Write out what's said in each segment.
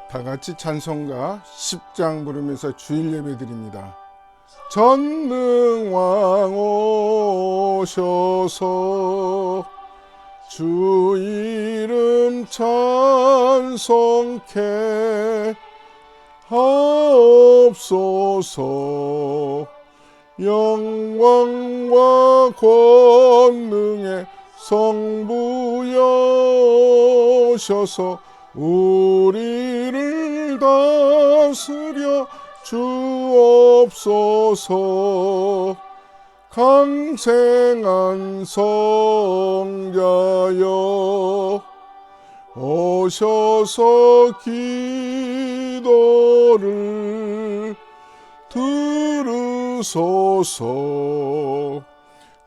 다 같이 찬송가 10장 부르면서 주일 예배 드립니다. 전능왕 오셔서 주 이름 찬송케 하옵소서. 영광과 권능의 성부여셔서 우리를 다스려 주옵소서. 강생한 성자여 오셔서 기도를 들으소서.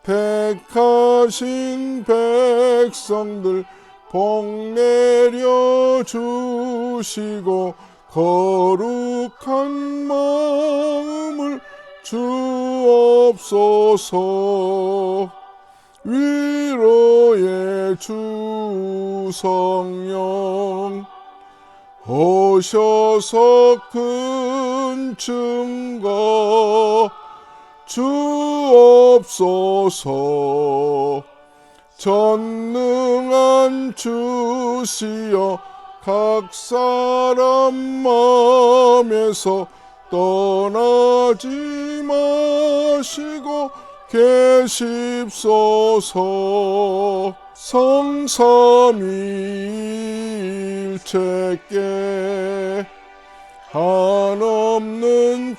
택하신 백성들 복 내려 주시고 거룩한 마음을 주옵소서. 위로의 주 성령 오셔서 큰 증거 주옵소서. 전능한 주시여 각 사람 마음에서 떠나지 마시고 계십소서. 성삼위일체께 한없는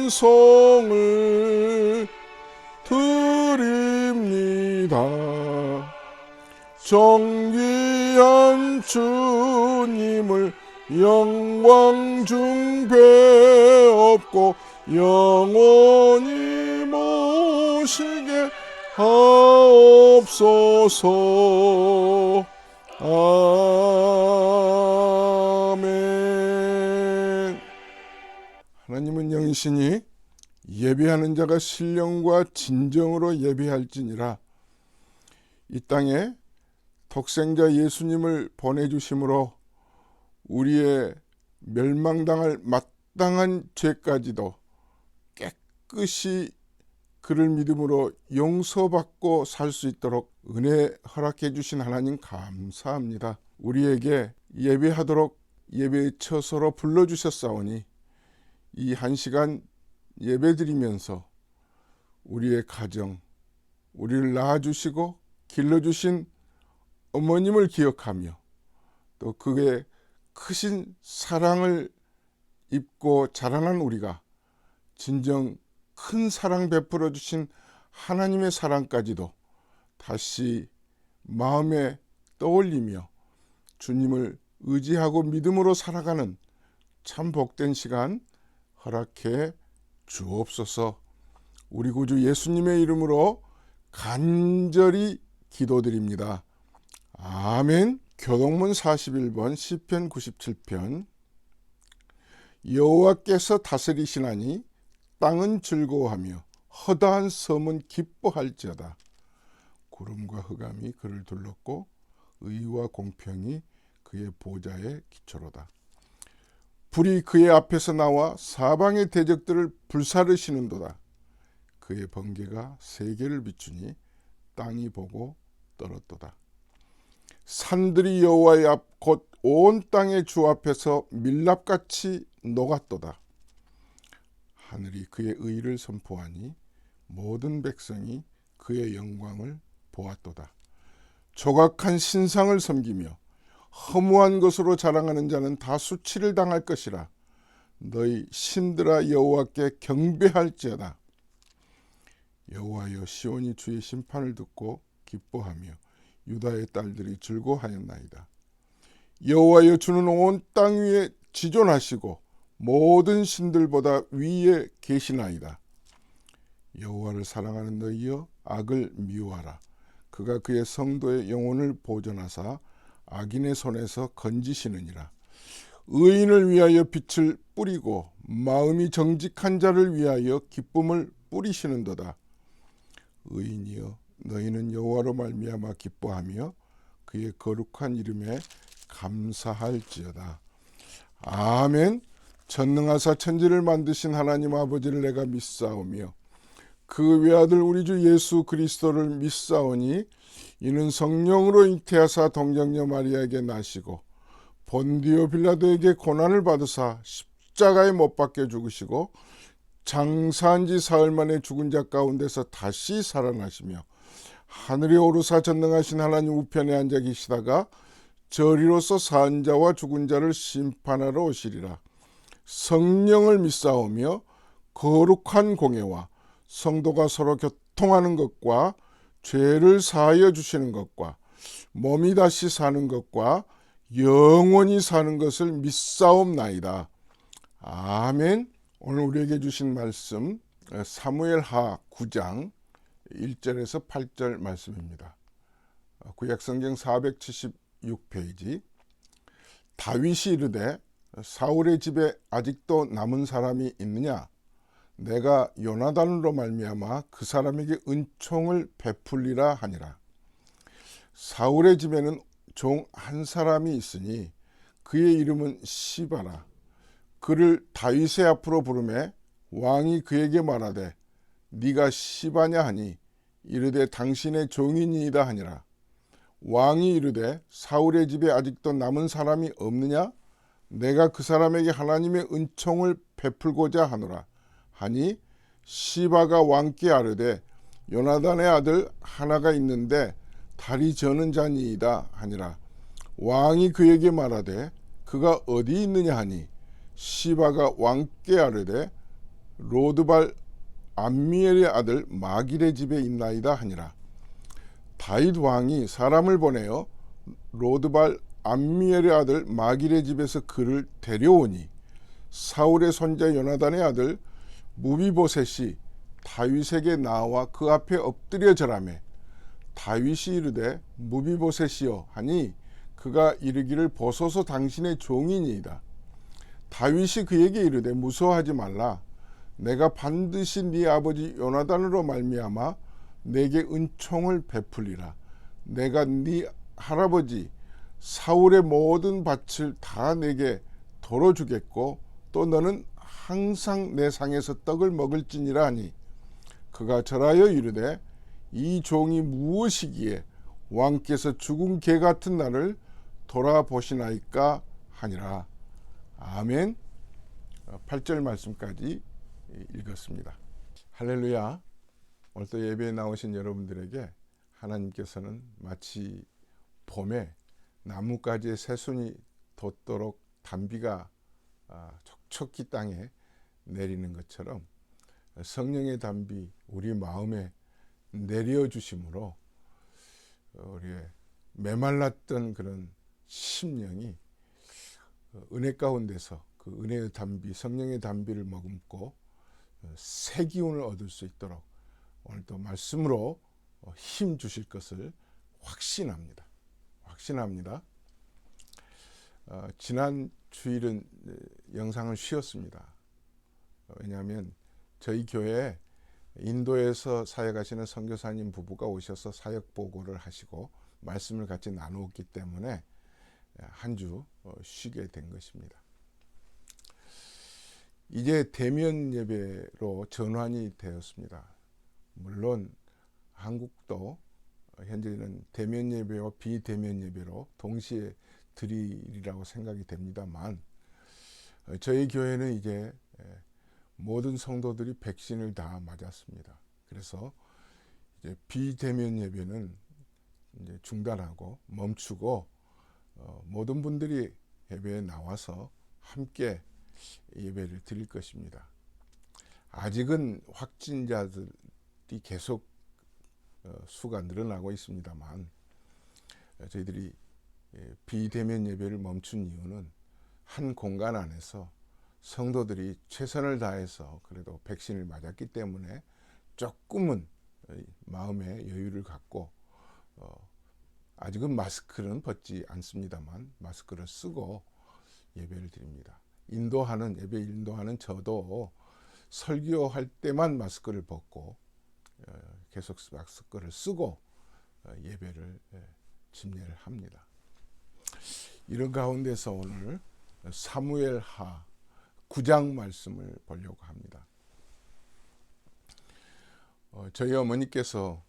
찬송을 드립니다. 존귀한 주님을 영광 중 배옵고 영원히 모시게 하옵소서. 아멘. 하나님은 영신이 예배하는 자가 신령과 진정으로 예배할지니라. 이 땅에 독생자 예수님을 보내주심으로 우리의 멸망당할 마땅한 죄까지도 깨끗이 그를 믿음으로 용서받고 살 수 있도록 은혜 허락해 주신 하나님 감사합니다. 우리에게 예배하도록 예배의 처소로 불러주셨사오니 이 한 시간 예배드리면서 우리의 가정, 우리를 낳아주시고 길러주신 어머님을 기억하며 또 그의 크신 사랑을 입고 자라난 우리가 진정 큰 사랑 베풀어 주신 하나님의 사랑까지도 다시 마음에 떠올리며 주님을 의지하고 믿음으로 살아가는 참 복된 시간 허락해 주옵소서. 우리 구주 예수님의 이름으로 간절히 기도드립니다. 아멘. 교동문 41번 시편 97편. 여호와께서 다스리시나니 땅은 즐거워하며 허다한 섬은 기뻐할지어다. 구름과 흑암이 그를 둘렀고 의와 공평이 그의 보좌의 기초로다. 불이 그의 앞에서 나와 사방의 대적들을 불사르시는도다. 그의 번개가 세계를 비추니 땅이 보고 떨었도다. 산들이 여호와의 앞 곧 온 땅의 주 앞에서 밀랍같이 녹았도다. 하늘이 그의 의를 선포하니 모든 백성이 그의 영광을 보았도다. 조각한 신상을 섬기며 허무한 것으로 자랑하는 자는 다 수치를 당할 것이라. 너희 신들아 여호와께 경배할지어다. 여호와여 시온이 주의 심판을 듣고 기뻐하며 유다의 딸들이 즐거워하였나이다. 여호와여 주는 온 땅 위에 지존하시고 모든 신들보다 위에 계시나이다. 여호와를 사랑하는 너희여 악을 미워하라. 그가 그의 성도의 영혼을 보존하사 악인의 손에서 건지시느니라. 의인을 위하여 빛을 뿌리고 마음이 정직한 자를 위하여 기쁨을 뿌리시는도다. 의인이여 너희는 여호와로 말미암아 기뻐하며 그의 거룩한 이름에 감사할지어다. 아멘. 전능하사 천지를 만드신 하나님 아버지를 내가 믿사오며 그 외아들 우리 주 예수 그리스도를 믿사오니 이는 성령으로 잉태하사 동정녀 마리아에게 나시고 본디오 빌라도에게 고난을 받으사 십자가에 못 박혀 죽으시고 장사한 지 사흘 만에 죽은 자 가운데서 다시 살아나시며 하늘에 오르사 전능하신 하나님 우편에 앉아 계시다가 저리로서 산 자와 죽은 자를 심판하러 오시리라. 성령을 믿사오며 거룩한 공예와 성도가 서로 교통하는 것과 죄를 사하여 주시는 것과 몸이 다시 사는 것과 영원히 사는 것을 믿사옵나이다. 아멘. 오늘 우리에게 주신 말씀 사무엘하 9장 1절에서 8절 말씀입니다. 구약성경 476페이지. 다윗이 이르되 사울의 집에 아직도 남은 사람이 있느냐? 내가 요나단으로 말미암아 그 사람에게 은총을 베풀리라 하니라. 사울의 집에는 종 한 사람이 있으니 그의 이름은 시바라. 그를 다윗의 앞으로 부르매 왕이 그에게 말하되 네가 시바냐 하니 이르되 당신의 종이니이다 하니라. 왕이 이르되 사울의 집에 아직도 남은 사람이 없느냐? 내가 그 사람에게 하나님의 은총을 베풀고자 하노라 하니 시바가 왕께 아뢰되 요나단의 아들 하나가 있는데 다리 저는 자니이다 하니라. 왕이 그에게 말하되 그가 어디 있느냐 하니 시바가 왕께 아뢰되 로드발 암미엘의 아들 마길의 집에 있나이다 하니라. 다윗 왕이 사람을 보내어 로드발 암미엘의 아들 마길의 집에서 그를 데려오니 사울의 손자 요나단의 아들 무비보셋이 다윗에게 나와 그 앞에 엎드려 절하매 다윗이 이르되 무비보셋이여 하니 그가 이르기를 보소서 당신의 종이니이다. 다윗이 그에게 이르되 무서워하지 말라. 내가 반드시 네 아버지 요나단으로 말미암아 내게 은총을 베풀리라. 내가 네 할아버지 사울의 모든 밭을 다 내게 도로 주겠고 또 너는 항상 내 상에서 떡을 먹을지니라 하니 그가 절하여 이르되 이 종이 무엇이기에 왕께서 죽은 개 같은 나를 돌아보시나이까 하니라. 아멘. 8절 말씀까지 읽었습니다. 할렐루야. 오늘 또 예배에 나오신 여러분들에게 하나님께서는 마치 봄에 나뭇가지에 새순이 돋도록 단비가 촉촉히 땅에 내리는 것처럼 성령의 단비 우리 마음에 내려주심으로 우리의 메말랐던 그런 심령이 은혜 가운데서 그 은혜의 단비, 성령의 단비를 머금고 새 기운을 얻을 수 있도록 오늘 또 말씀으로 힘 주실 것을 확신합니다. 지난 주일은 영상을 쉬었습니다. 왜냐하면 저희 교회에 인도에서 사역하시는 선교사님 부부가 오셔서 사역 보고를 하시고 말씀을 같이 나누었기 때문에 한 주 쉬게 된 것입니다. 이제 대면 예배로 전환이 되었습니다. 물론 한국도 현재는 대면 예배와 비대면 예배로 동시에 드리라고 생각이 됩니다만 저희 교회는 이제 모든 성도들이 백신을 다 맞았습니다. 그래서 이제 비대면 예배는 이제 중단하고 멈추고 모든 분들이 예배에 나와서 함께 예배를 드릴 것입니다. 아직은 확진자들이 계속 수가 늘어나고 있습니다만 저희들이 비대면 예배를 멈춘 이유는 한 공간 안에서 성도들이 최선을 다해서 그래도 백신을 맞았기 때문에 조금은 마음의 여유를 갖고 아직은 마스크는 벗지 않습니다만 마스크를 쓰고 예배를 드립니다. 예배 인도하는 저도 설교할 때만 마스크를 벗고 계속 마스크를 쓰고 예배를 집례를 합니다. 이런 가운데서 오늘 사무엘하 9장 말씀을 보려고 합니다. 저희 어머니께서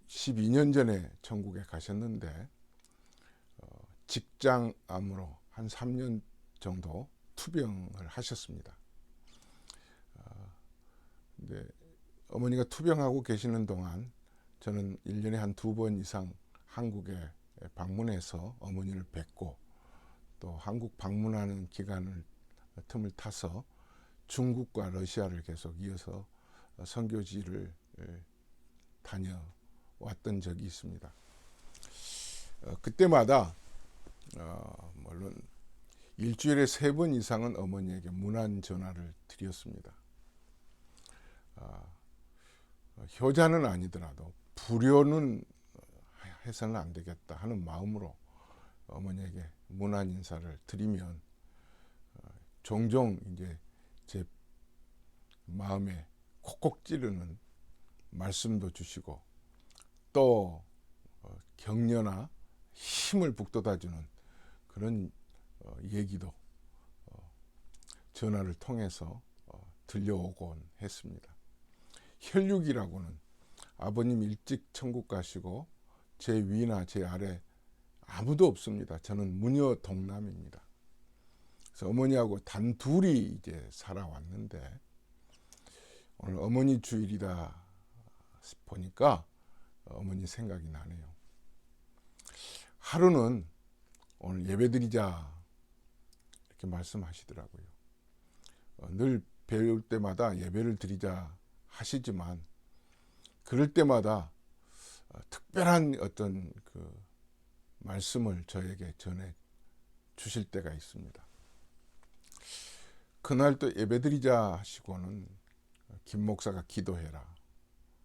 12년 전에 천국에 가셨는데 직장암으로 한 3년 정도 투병을 하셨습니다. 근데 어머니가 투병하고 계시는 동안 저는 1년에 한 2번 이상 한국에 방문해서 어머니를 뵙고 또 한국 방문하는 기간을 틈을 타서 중국과 러시아를 계속 이어서 선교지를 다녀왔던 적이 있습니다. 그때마다 물론 일주일에 3번 이상은 어머니에게 문안 전화를 드렸습니다. 효자는 아니더라도 불효는 해서는 안 되겠다 하는 마음으로 어머니에게 문안 인사를 드리면 종종 이제 제 마음에 콕콕 찌르는 말씀도 주시고 또 격려나 힘을 북돋아주는 그런 얘기도 전화를 통해서 들려오곤 했습니다. 혈육이라고는 아버님 일찍 천국 가시고 제 위나 제 아래 아무도 없습니다. 저는 무녀 동남입니다. 그래서 어머니하고 단둘이 이제 살아왔는데 오늘 어머니 주일이다 보니까 어머니 생각이 나네요. 하루는 오늘 예배드리자 이렇게 말씀하시더라고요. 늘 배울 때마다 예배를 드리자 하시지만 그럴 때마다 특별한 어떤 그 말씀을 저에게 전해 주실 때가 있습니다. 그날 또 예배드리자 하시고는 김 목사가 기도해라.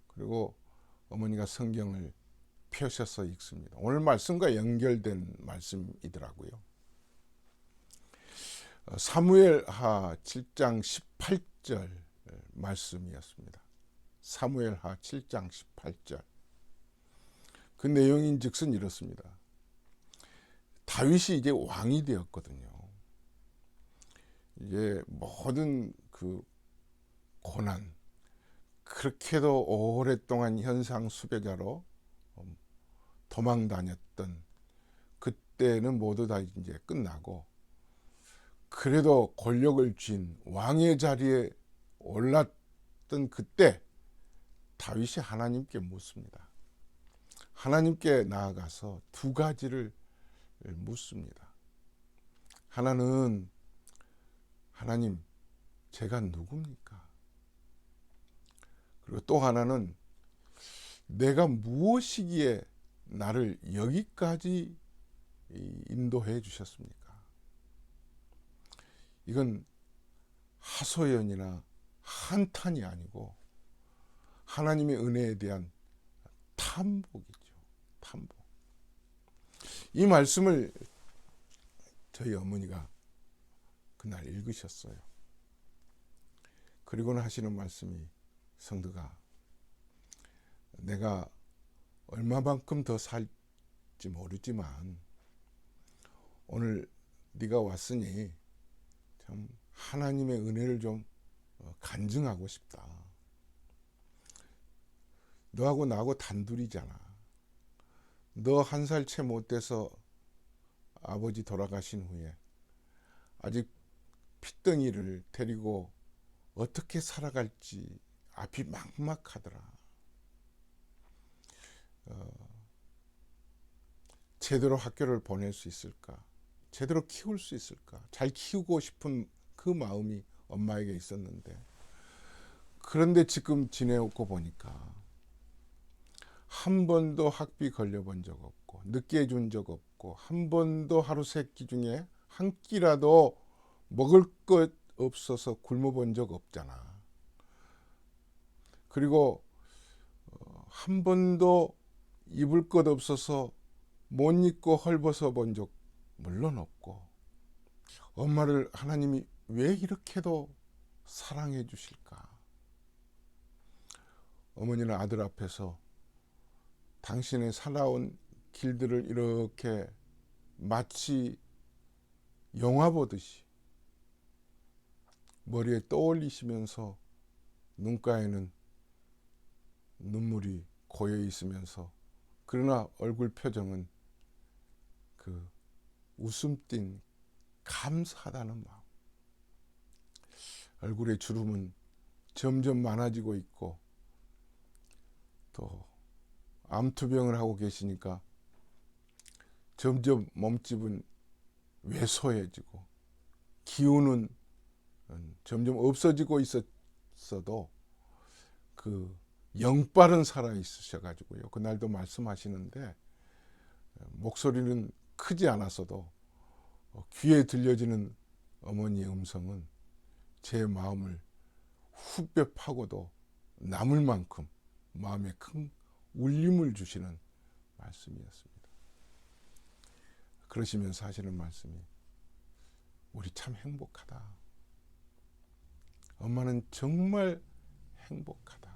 그리고 어머니가 성경을 펴셔서 읽습니다. 오늘 말씀과 연결된 말씀이더라고요. 사무엘하 7장 18절 말씀이었습니다. 사무엘하 7장 18절. 그 내용인즉슨 이렇습니다. 다윗이 이제 왕이 되었거든요. 이제 모든 그 고난, 그렇게도 오랫동안 현상 수배자로 도망 다녔던 그때는 모두 다 이제 끝나고 그래도 권력을 쥔 왕의 자리에 올랐던 그때 다윗이 하나님께 묻습니다. 하나님께 나아가서 2가지를 묻습니다. 하나는 하나님, 제가 누굽니까? 그리고 또 하나는 내가 무엇이기에 나를 여기까지 인도해 주셨습니까? 이건 하소연이나 한탄이 아니고 하나님의 은혜에 대한 탐복이죠. 탐복. 이 말씀을 저희 어머니가 그날 읽으셨어요. 그리고는 하시는 말씀이 성도가 내가 얼마만큼 더 살지 모르지만 오늘 네가 왔으니 참 하나님의 은혜를 좀 간증하고 싶다. 너하고 나하고 단둘이잖아. 너 1살 채 못 돼서 아버지 돌아가신 후에 아직 핏덩이를 데리고 어떻게 살아갈지 앞이 막막하더라. 제대로 학교를 보낼 수 있을까? 제대로 키울 수 있을까? 잘 키우고 싶은 그 마음이 엄마에게 있었는데 그런데 지금 지내고 보니까 한 번도 학비 걸려본 적 없고 늦게 준 적 없고 한 번도 하루 3끼 중에 한 끼라도 먹을 것 없어서 굶어본 적 없잖아. 그리고 한 번도 입을 것 없어서 못 입고 헐벗어 본 적 물론 없고 엄마를 하나님이 왜 이렇게도 사랑해 주실까? 어머니는 아들 앞에서 당신의 살아온 길들을 이렇게 마치 영화 보듯이 머리에 떠올리시면서 눈가에는 눈물이 고여 있으면서, 그러나 얼굴 표정은 그 웃음 띤 감사하다는 마음. 얼굴의 주름은 점점 많아지고 있고, 또 암투병을 하고 계시니까 점점 몸집은 왜소해지고 기운은 점점 없어지고 있었어도 그 영빨은 살아 있으셔가지고요. 그날도 말씀하시는데 목소리는 크지 않았어도 귀에 들려지는 어머니의 음성은 제 마음을 후벼 파고도 남을 만큼 마음에 큰 울림을 주시는 말씀이었습니다. 그러시면서 하시는 말씀이, 우리 참 행복하다. 엄마는 정말 행복하다.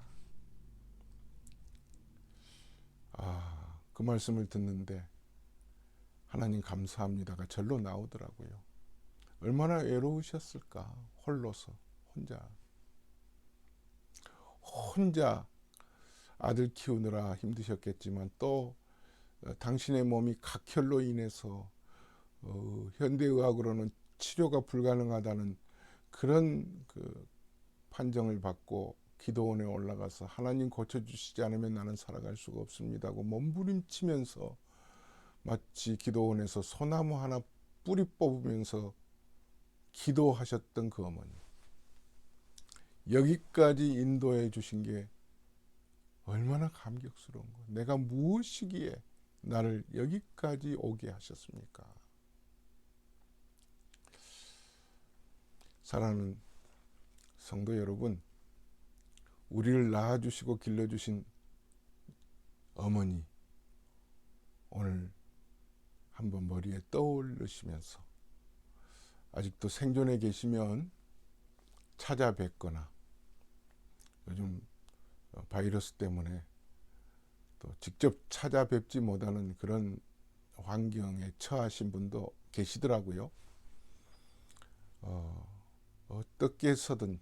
그 말씀을 듣는데 하나님 감사합니다가 절로 나오더라고요. 얼마나 외로우셨을까. 홀로서 혼자 아들 키우느라 힘드셨겠지만, 또 당신의 몸이 각혈로 인해서 현대의학으로는 치료가 불가능하다는 그런 그 판정을 받고 기도원에 올라가서 하나님 고쳐주시지 않으면 나는 살아갈 수가 없습니다고 몸부림치면서 마치 기도원에서 소나무 하나 뿌리 뽑으면서 기도하셨던 그 어머니, 여기까지 인도해 주신 게 얼마나 감격스러운 거. 내가 무엇이기에 나를 여기까지 오게 하셨습니까? 사랑하는 성도 여러분, 우리를 낳아주시고 길러주신 어머니, 오늘 한번 머리에 떠올리시면서 아직도 생존해 계시면 찾아뵙거나, 요즘 바이러스 때문에 또 직접 찾아뵙지 못하는 그런 환경에 처하신 분도 계시더라고요. 어떻게 해서든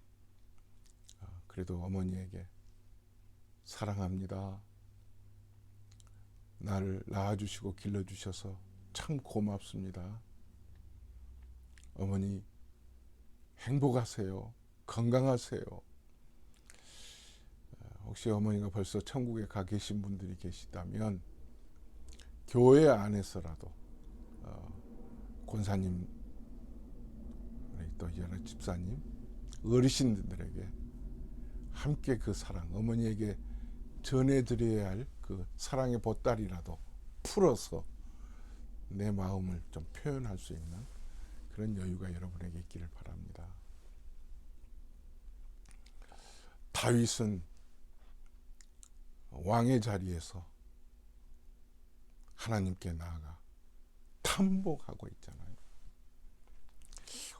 그래도 어머니에게 사랑합니다. 나를 낳아주시고 길러주셔서 참 고맙습니다. 어머니 행복하세요. 건강하세요. 혹시 어머니가 벌써 천국에 가 계신 분들이 계시다면 교회 안에서라도 권사님, 또 여러 집사님, 어르신들에게 함께 그 사랑, 어머니에게 전해드려야 할 그 사랑의 보따리라도 풀어서 내 마음을 좀 표현할 수 있는 그런 여유가 여러분에게 있기를 바랍니다. 다윗은 왕의 자리에서 하나님께 나아가 탐복하고 있잖아요.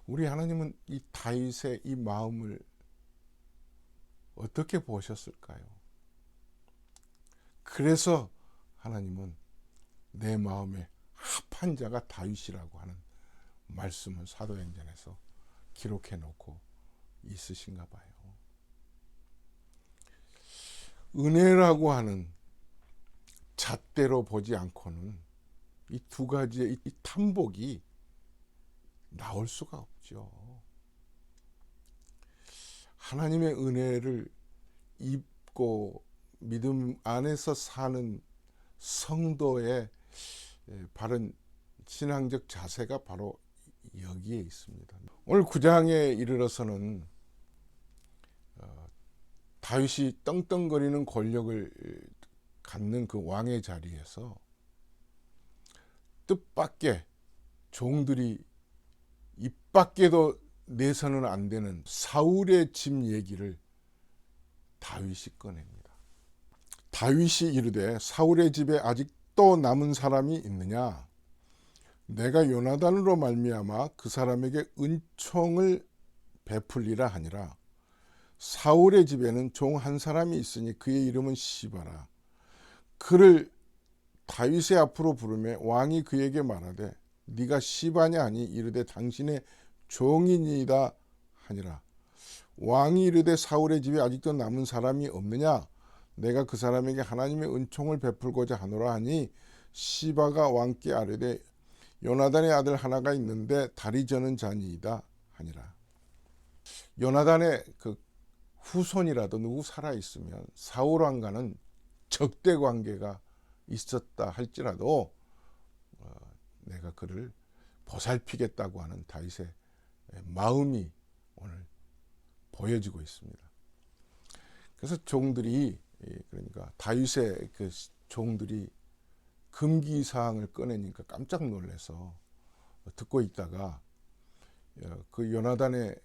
우리 하나님은 이 다윗의 이 마음을 어떻게 보셨을까요? 그래서 하나님은 내 마음에 합한 자가 다윗이라고 하는 말씀을 사도행전에서 기록해 놓고 있으신가 봐요. 은혜라고 하는 잣대로 보지 않고는 이 두 가지의 이 탐복이 나올 수가 없죠. 하나님의 은혜를 입고 믿음 안에서 사는 성도의 바른 신앙적 자세가 바로 여기에 있습니다. 오늘 9장에 이르러서는 다윗이 떵떵거리는 권력을 갖는 그 왕의 자리에서 뜻밖의 종들이 입 밖에도 내서는 안 되는 사울의 집 얘기를 다윗이 꺼냅니다. 다윗이 이르되 사울의 집에 아직도 남은 사람이 있느냐? 내가 요나단으로 말미암아 그 사람에게 은총을 베풀리라 하니라. 사울의 집에는 종 한 사람이 있으니 그의 이름은 시바라. 그를 다윗의 앞으로 부르매 왕이 그에게 말하되 네가 시바냐 하니 이르되 당신의 종이니이다 하니라. 왕이 이르되 사울의 집에 아직도 남은 사람이 없느냐? 내가 그 사람에게 하나님의 은총을 베풀고자 하노라 하니 시바가 왕께 아뢰되 요나단의 아들 하나가 있는데 다리 저는 자니이다 하니라. 요나단의 그 후손이라도 누구 살아있으면 사울 왕과는 적대 관계가 있었다 할지라도 내가 그를 보살피겠다고 하는 다윗의 마음이 오늘 보여지고 있습니다. 그래서 종들이, 그러니까 다윗의 그 종들이 금기 사항을 꺼내니까 깜짝 놀라서 듣고 있다가 그 요나단의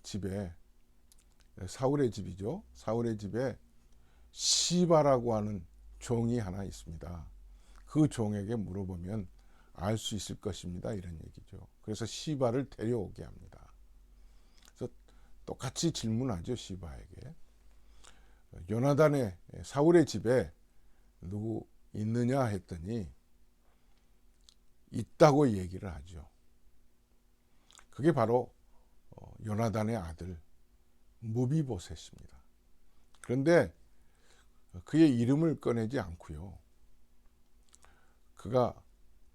집에, 사울의 집이죠. 사울의 집에 시바라고 하는 종이 하나 있습니다. 그 종에게 물어보면 알 수 있을 것입니다. 이런 얘기죠. 그래서 시바를 데려오게 합니다. 그래서 똑같이 질문하죠. 시바에게. 요나단의 사울의 집에 누구 있느냐 했더니 있다고 얘기를 하죠. 그게 바로 요나단의 아들 무비보셋입니다. 그런데 그의 이름을 꺼내지 않고요. 그가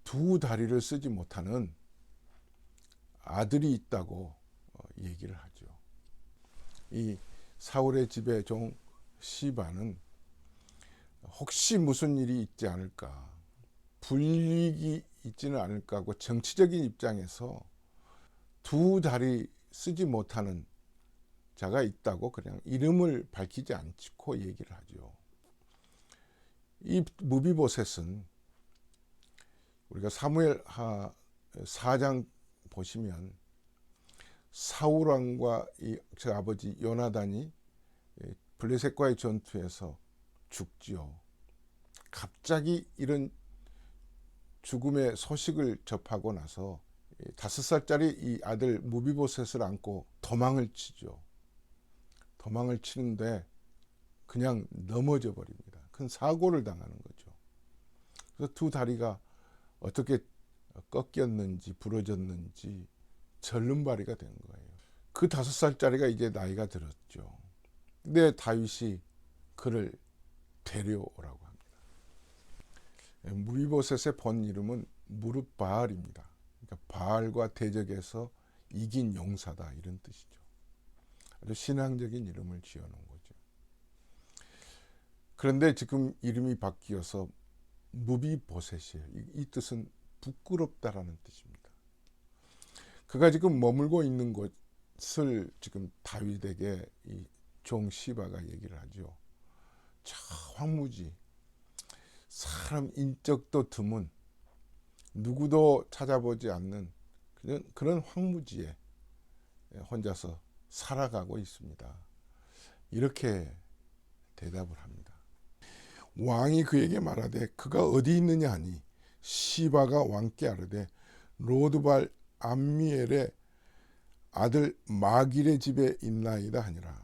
두 다리를 쓰지 못하는 아들이 있다고 얘기를 하죠. 이 사울의 집의 종 시바는 혹시 무슨 일이 있지 않을까, 불이익이 있지는 않을까 하고 정치적인 입장에서 두 다리 쓰지 못하는 자가 있다고 그냥 이름을 밝히지 않고 얘기를 하죠. 이 무비보셋은 우리가 사무엘하 4장 보시면 사울 왕과 그 아버지 요나단이 블레셋과의 전투에서 죽지요. 갑자기 이런 죽음의 소식을 접하고 나서 5살짜리 이 아들 무비보셋을 안고 도망을 치죠. 도망을 치는데 그냥 넘어져 버립니다. 큰 사고를 당하는 거죠. 그래서 두 다리가 어떻게 꺾였는지 부러졌는지 절름발이가 된 거예요. 그 5살짜리가 이제 나이가 들었죠. 근데 다윗이 그를 데려오라고 합니다. 무비보셋의 본 이름은 무릇바알입니다. 그러니까 바알과 대적에서 이긴 용사다, 이런 뜻이죠. 아주 신앙적인 이름을 지어놓은 거죠. 그런데 지금 이름이 바뀌어서 무비보셋이에요. 이 뜻은 부끄럽다라는 뜻입니다. 그가 지금 머물고 있는 곳을 지금 다윗에게 이 종 시바가 얘기를 하죠. 저 황무지, 사람 인적도 드문, 누구도 찾아보지 않는 그런 황무지에 혼자서 살아가고 있습니다. 이렇게 대답을 합니다. 왕이 그에게 말하되 그가 어디 있느냐 하니 시바가 왕께 아뢰되 로드발 암미엘의 아들 마길의 집에 있나이다 하니라.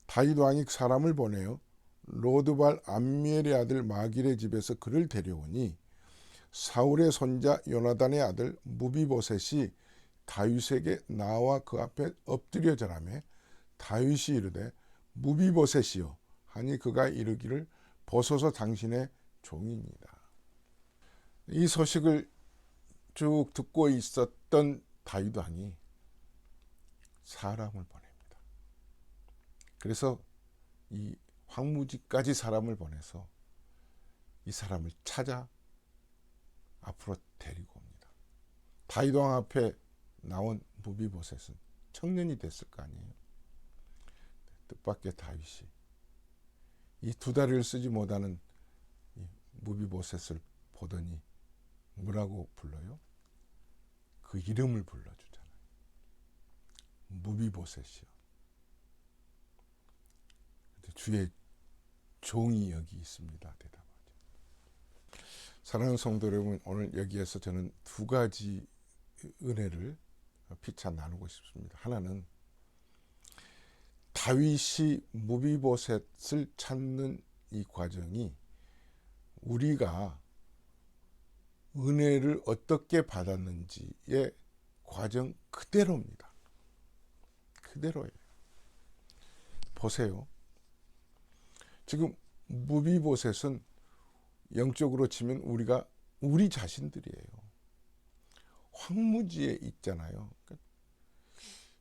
다윗 왕이 사람을 보내어 로드발 암미엘의 아들 마길의 집에서 그를 데려오니 사울의 손자 요나단의 아들 무비보셋이 다윗에게 나와 그 앞에 엎드려 절하매 다윗이 이르되 무비보셋이여 하니 그가 이르기를 보소서 당신의 종이니이다. 이 소식을 쭉 듣고 있었던 다윗 왕이 사람을 보냅니다. 그래서 이 황무지까지 사람을 보내서 이 사람을 찾아 앞으로 데리고 옵니다. 다윗 왕 앞에 나온 무비보셋은 청년이 됐을 거 아니에요. 뜻밖의 다윗이 이 두 다리를 쓰지 못하는 이 무비보셋을 보더니 뭐라고 불러요? 그 이름을 불러주잖아요. 무비보셋이요. 주의 종이 여기 있습니다. 대답하죠. 사랑하는 성도 여러분, 오늘 여기에서 저는 두 가지 은혜를 피차 나누고 싶습니다. 하나는 다윗이 무비보셋을 찾는 이 과정이 우리가 은혜를 어떻게 받았는지의 과정 그대로입니다. 그대로예요. 보세요. 지금 무비보셋은 영적으로 치면 우리 자신들이에요. 황무지에 있잖아요.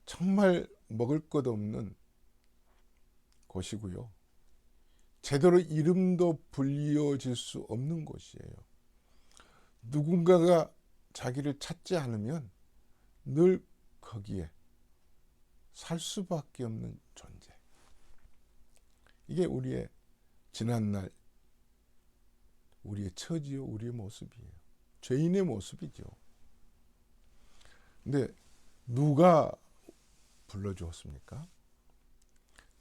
정말 먹을 것 없는 곳이고요. 제대로 이름도 불리어질 수 없는 곳이에요. 누군가가 자기를 찾지 않으면 늘 거기에 살 수밖에 없는 존재. 이게 우리의 지난날 우리의 처지요, 우리의 모습이에요. 죄인의 모습이죠. 근데 누가 불러주었습니까?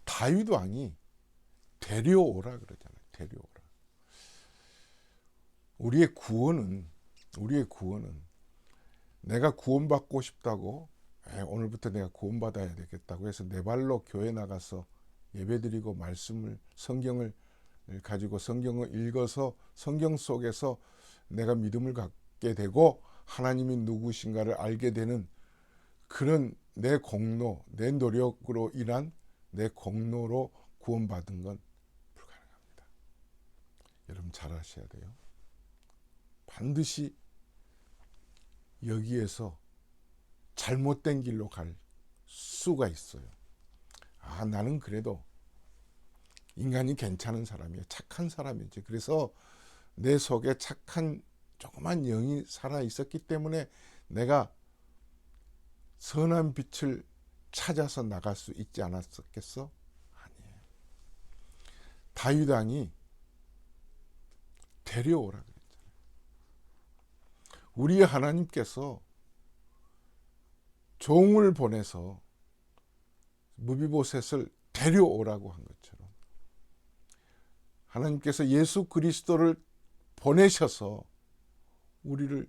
다윗 왕이 데려오라 그러잖아요. 데려오라. 우리의 구원은 내가 구원받고 싶다고 오늘부터 내가 구원받아야 되겠다고 해서 내 발로 교회 나가서 예배드리고 성경을 가지고 성경을 읽어서 성경 속에서 내가 믿음을 갖게 되고 하나님이 누구신가를 알게 되는 그런 내 공로, 내 노력으로 인한 내 공로로 구원받은 건 불가능합니다. 여러분 잘 아셔야 돼요. 반드시 여기에서 잘못된 길로 갈 수가 있어요. 나는 그래도 인간이 괜찮은 사람이야. 착한 사람이지. 그래서 내 속에 착한 조그만 영이 살아 있었기 때문에 내가 선한 빛을 찾아서 나갈 수 있지 않았었겠어? 아니에요. 다윗 왕이 데려오라 그랬잖아요. 우리 하나님께서 종을 보내서 무비보셋을 데려오라고 한 것처럼 하나님께서 예수 그리스도를 보내셔서 우리를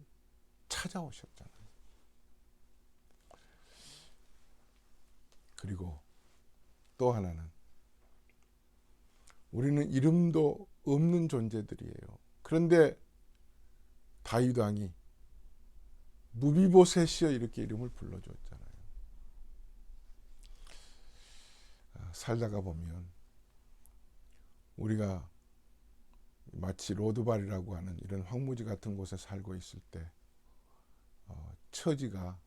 찾아오셨잖아요. 그리고 또 하나는 우리는 이름도 없는 존재들이에요. 그런데 다윗 왕이 무비보셋이여 이렇게 이름을 불러줬잖아요. 살다가 보면 우리가 마치 로드발이라고 하는 이런 황무지 같은 곳에 살고 있을 때 처지가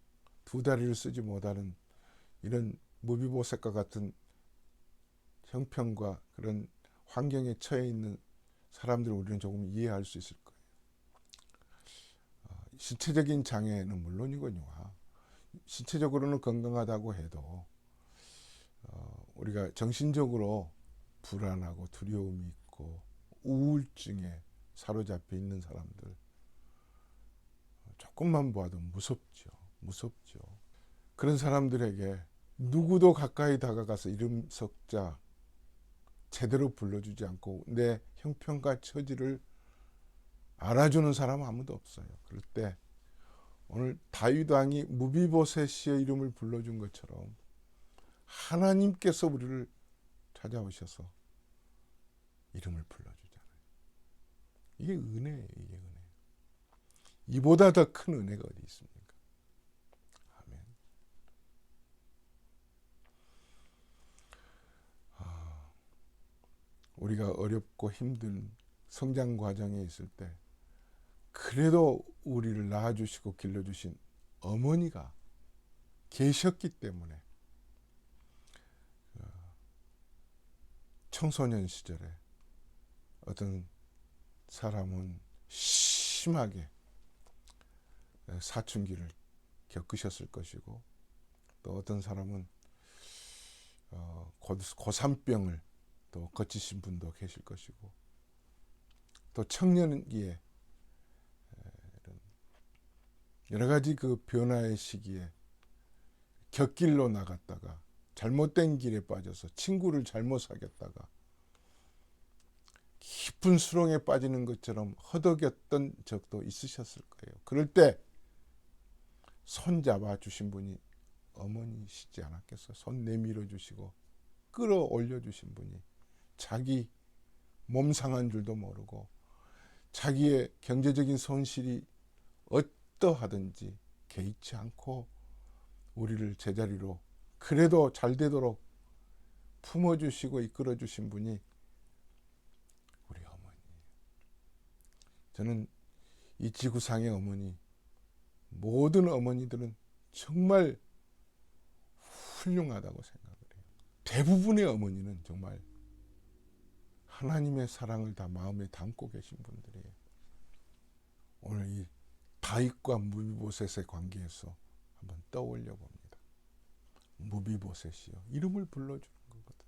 두 다리를 쓰지 못하는 이런 무비보셋과 같은 형편과 그런 환경에 처해 있는 사람들을 우리는 조금 이해할 수 있을 거예요. 신체적인 장애는 물론이거니와 신체적으로는 건강하다고 해도 우리가 정신적으로 불안하고 두려움이 있고 우울증에 사로잡혀 있는 사람들 조금만 봐도 무섭죠. 그런 사람들에게 누구도 가까이 다가가서 이름 석자 제대로 불러주지 않고 내 형편과 처지를 알아주는 사람은 아무도 없어요. 그럴 때 오늘 다윗 왕이 무비보셋의 이름을 불러준 것처럼 하나님께서 우리를 찾아오셔서 이름을 불러주잖아요. 이게 은혜예요. 이게 은혜. 이보다 더 큰 은혜가 어디 있습니까? 아멘. 우리가 어렵고 힘든 성장 과정에 있을 때 그래도 우리를 낳아주시고 길러주신 어머니가 계셨기 때문에 청소년 시절에 어떤 사람은 심하게 사춘기를 겪으셨을 것이고 또 어떤 사람은 고산병을 또 거치신 분도 계실 것이고 또 청년기에 여러 가지 그 변화의 시기에 곁길로 나갔다가 잘못된 길에 빠져서 친구를 잘못 사귀었다가 깊은 수렁에 빠지는 것처럼 허덕였던 적도 있으셨을 거예요. 그럴 때 손 잡아주신 분이 어머니시지 않았겠어요? 손 내밀어 주시고 끌어올려 주신 분이 자기 몸 상한 줄도 모르고 자기의 경제적인 손실이 어떠하든지 개의치 않고 우리를 제자리로 그래도 잘 되도록 품어주시고 이끌어주신 분이 우리 어머니. 저는 이 지구상의 어머니, 모든 어머니들은 정말 훌륭하다고 생각을 해요. 대부분의 어머니는 정말 하나님의 사랑을 다 마음에 담고 계신 분들이에요. 오늘 이 다윗과 무비보셋의 관계에서 한번 떠올려 봅니다. 무비보셋이요. 이름을 불러주는 거거든.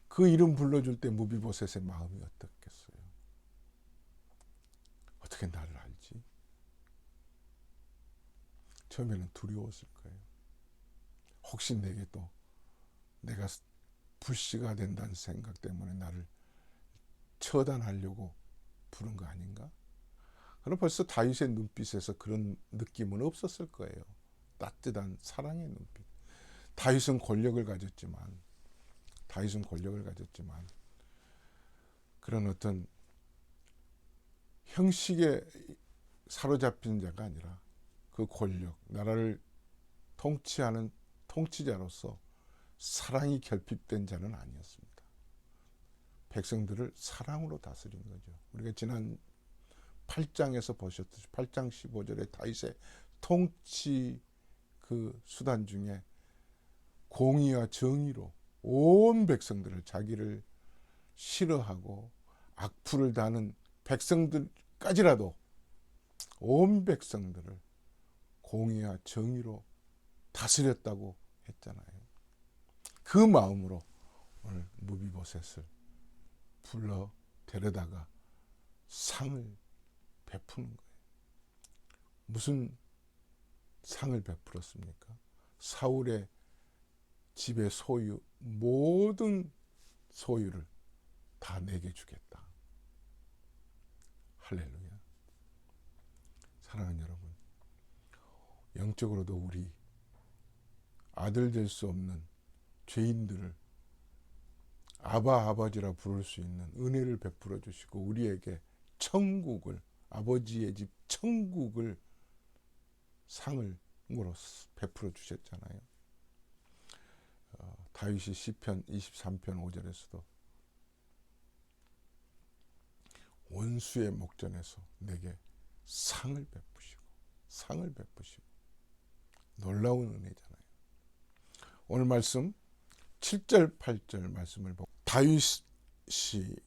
그 이름 불러줄 때 무비보셋의 마음이 어떻겠어요? 어떻게 나를 알지? 처음에는 두려웠을 거예요. 혹시 내게 또 내가 불씨가 된다는 생각 때문에 나를 처단하려고 부른 거 아닌가? 그럼 벌써 다윗의 눈빛에서 그런 느낌은 없었을 거예요. 따뜻한 사랑의 눈빛. 다윗은 권력을 가졌지만 그런 어떤 형식에 사로잡힌 자가 아니라 그 권력, 나라를 통치하는 통치자로서 사랑이 결핍된 자는 아니었습니다. 백성들을 사랑으로 다스린 거죠. 우리가 지난 8장에서 보셨듯이 8장 15절에 다윗의 통치 그 수단 중에 공의와 정의로 온 백성들을, 자기를 싫어하고 악플을 다는 백성들까지라도 온 백성들을 공의와 정의로 다스렸다고 했잖아요. 그 마음으로 오늘 무비보셋을 불러 데려다가 상을 베푸는 거예요. 무슨 상을 베풀었습니까? 사울의 집의 소유, 모든 소유를 다 내게 주겠다. 할렐루야. 사랑하는 여러분, 영적으로도 우리 아들 될 수 없는 죄인들을 아버지라 부를 수 있는 은혜를 베풀어 주시고 우리에게 천국을, 아버지의 집 천국을 상을 베풀어 주셨잖아요. 다윗이 시편 23편 5절에서도 원수의 목전에서 내게 상을 베푸시고 놀라운 은혜잖아요. 오늘 말씀 7절 8절 말씀을 보고 다윗이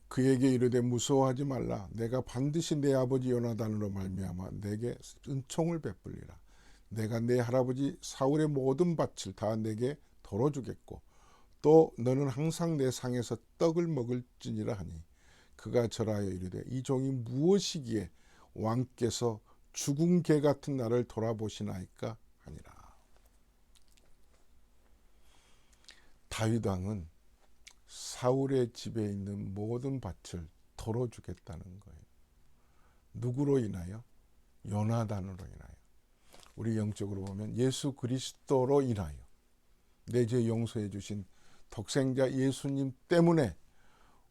그에게 이르되 무서워하지 말라. 내가 반드시 내 아버지 요나단으로 말미암아 내게 은총을 베풀리라. 내가 내 할아버지 사울의 모든 밭을 다 내게 덜어주겠고 또 너는 항상 내 상에서 떡을 먹을지니라 하니 그가 절하여 이르되 이 종이 무엇이기에 왕께서 죽은 개 같은 나를 돌아보시나이까 하니라. 다윗 왕은 사울의 집에 있는 모든 밭을 덜어주겠다는 거예요. 누구로 인하여? 요나단으로 인하여. 우리 영적으로 보면 예수 그리스도로 인하여 내 죄 용서해 주신 독생자 예수님 때문에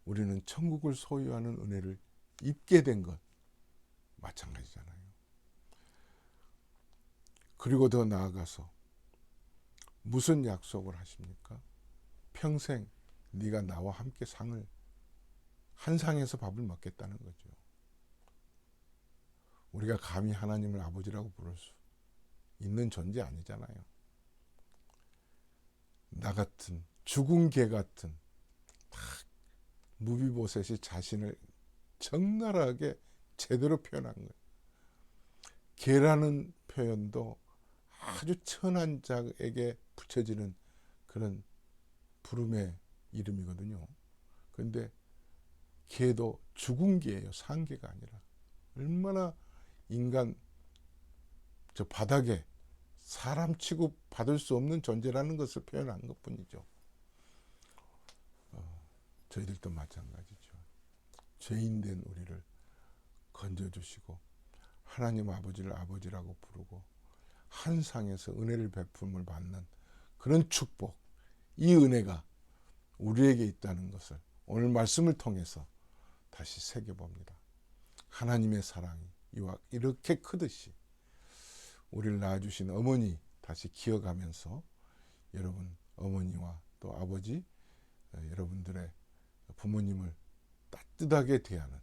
우리는 천국을 소유하는 은혜를 입게 된 것 마찬가지잖아요. 그리고 더 나아가서 무슨 약속을 하십니까? 평생 네가 나와 함께 한 상에서 밥을 먹겠다는 거죠. 우리가 감히 하나님을 아버지라고 부를 수 있는 존재 아니잖아요. 나 같은 죽은 개 같은 무비보셋이 자신을 적나라하게 제대로 표현한 거예요. 개라는 표현도 아주 천한 자에게 붙여지는 그런 부름의 이름이거든요. 그런데 개도 죽은 개예요. 산 개가 아니라. 얼마나 인간 저 바닥에 사람 취급 받을 수 없는 존재라는 것을 표현한 것뿐이죠. 저희들도 마찬가지죠. 죄인된 우리를 건져주시고 하나님 아버지를 아버지라고 부르고 한 상에서 은혜를 베품을 받는 그런 축복, 이 은혜가 우리에게 있다는 것을 오늘 말씀을 통해서 다시 새겨봅니다. 하나님의 사랑이 이와 이렇게 크듯이 우리를 낳아주신 어머니 다시 기억하면서 여러분 어머니와 또 아버지, 여러분들의 부모님을 따뜻하게 대하는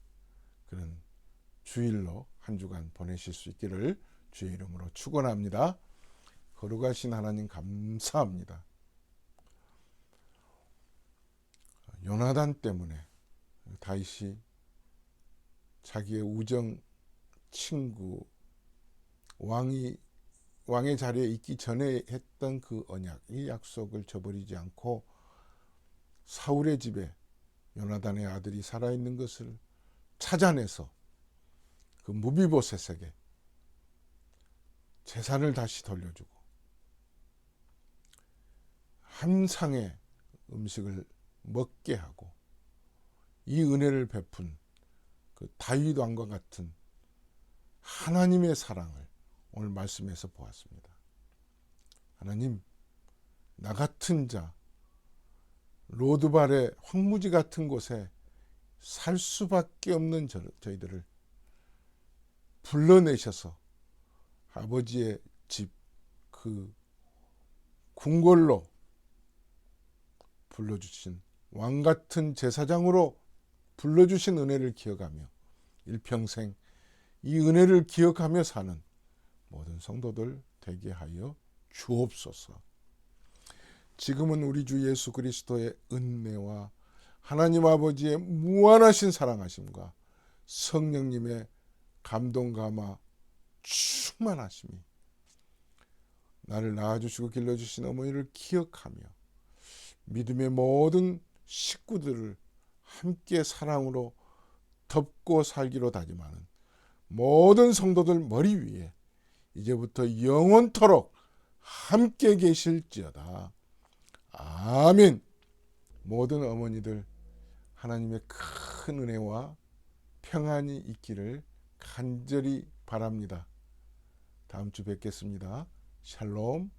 그런 주일로 한 주간 보내실 수 있기를 주의 이름으로 축원합니다. 거룩하신 하나님 감사합니다. 요나단 때문에 다윗이 자기의 우정 친구 왕의 자리에 있기 전에 했던 그 언약, 이 약속을 저버리지 않고 사울의 집에 요나단의 아들이 살아있는 것을 찾아내서 그 무비보셋에게 재산을 다시 돌려주고 한 상의 음식을 먹게 하고 이 은혜를 베푼 그 다윗 왕과 같은 하나님의 사랑을 오늘 말씀에서 보았습니다. 하나님, 나 같은 자, 로드발의 황무지 같은 곳에 살 수밖에 없는 저희들을 불러내셔서 아버지의 집, 그 궁궐로 불러주신 왕 같은 제사장으로 불러주신 은혜를 기억하며 일평생 이 은혜를 기억하며 사는 모든 성도들 되게 하여 주옵소서. 지금은 우리 주 예수 그리스도의 은혜와 하나님 아버지의 무한하신 사랑하심과 성령님의 감동 감화 충만하심이 나를 낳아주시고 길러주신 어머니를 기억하며 믿음의 모든 식구들을 함께 사랑으로 덮고 살기로 다짐하는 모든 성도들 머리 위에 이제부터 영원토록 함께 계실지어다. 아멘. 모든 어머니들 하나님의 큰 은혜와 평안이 있기를 간절히 바랍니다. 다음 주 뵙겠습니다. 샬롬.